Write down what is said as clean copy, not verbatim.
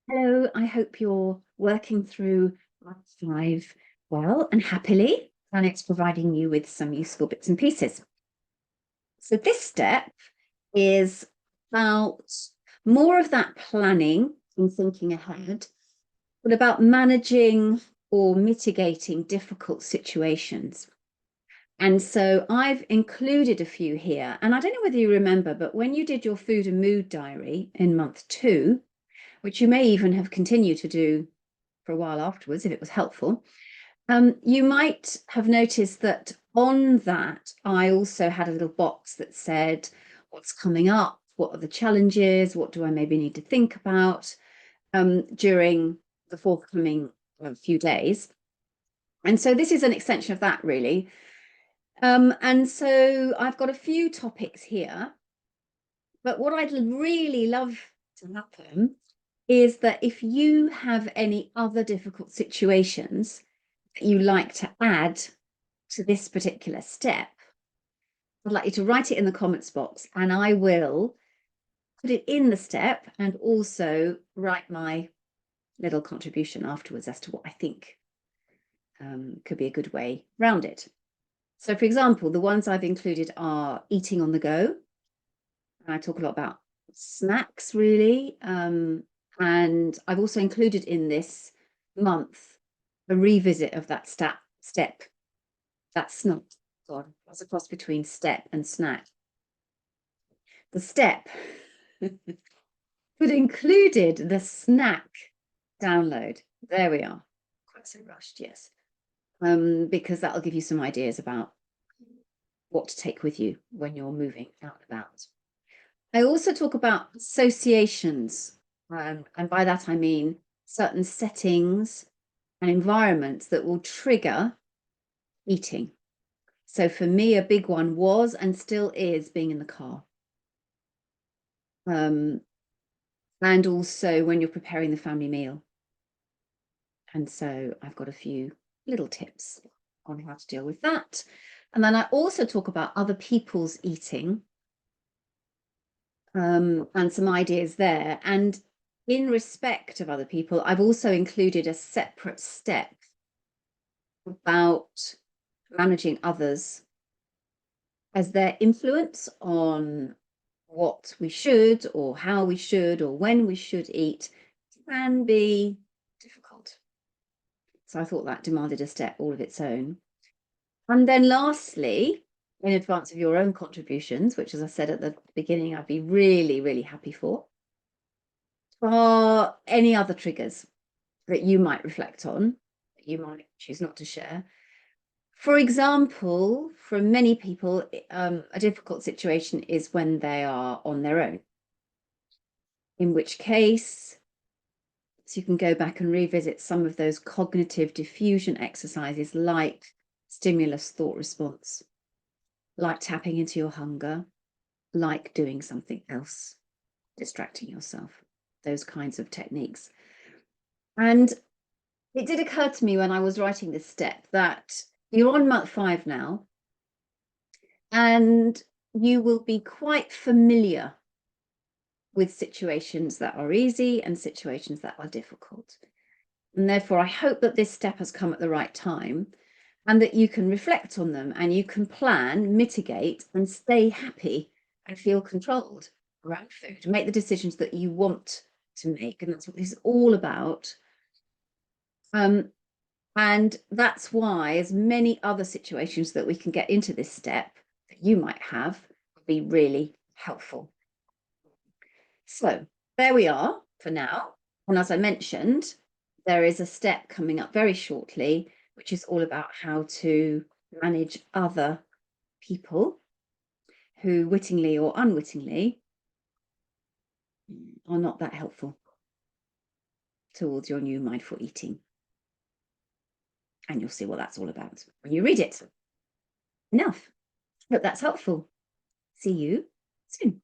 Hello, I hope you're working through Month 5 well and happily, and it's providing you with some useful bits and pieces. So this step is about more of that planning and thinking ahead, but about managing or mitigating difficult situations. And so I've included a few here, and I don't know whether you remember, but when you did your food and mood diary in month 2, which you may even have continued to do for a while afterwards if it was helpful, you might have noticed that on that I also had a little box that said what's coming up, what are the challenges, what do I maybe need to think about during the forthcoming few days. And so this is an extension of that, really. And so I've got a few topics here, but what I'd really love to happen is that if you have any other difficult situations that you like to add to this particular step, I'd like you to write it in the comments box and I will put it in the step and also write my little contribution afterwards as to what I think could be a good way round it. So for example, the ones I've included are eating on the go. I talk a lot about snacks really. And I've also included in this month a revisit of that step. That's not, God, what's a cross between step and snack? The step but included the snack download. There we are. Quite so rushed, yes. Because that'll give you some ideas about what to take with you when you're moving out and about. I also talk about associations, and by that I mean certain settings and environments that will trigger eating. So for me, a big one was and still is being in the car. And also when you're preparing the family meal. And so I've got a few little tips on how to deal with that. And then I also talk about other people's eating and some ideas there. And in respect of other people, I've also included a separate step about managing others as their influence on what we should or how we should or when we should eat can be difficult. So I thought that demanded a step all of its own. And then lastly, in advance of your own contributions, which as I said at the beginning, I'd be really, really happy for, are any other triggers that you might reflect on, that you might choose not to share. For example, for many people, a difficult situation is when they are on their own, in which case, so you can go back and revisit some of those cognitive diffusion exercises like stimulus thought response, like tapping into your hunger, like doing something else, distracting yourself, those kinds of techniques. And it did occur to me when I was writing this step that you're on month 5 now, and you will be quite familiar with situations that are easy and situations that are difficult. And therefore, I hope that this step has come at the right time and that you can reflect on them and you can plan, mitigate, and stay happy and feel controlled around food, make the decisions that you want to make. And that's what this is all about. And that's why, as many other situations that we can get into this step that you might have would be really helpful. So there we are for now. And as I mentioned, there is a step coming up very shortly, which is all about how to manage other people who wittingly or unwittingly are not that helpful towards your new mindful eating. And you'll see what that's all about when you read it. Enough. Hope that's helpful. See you soon.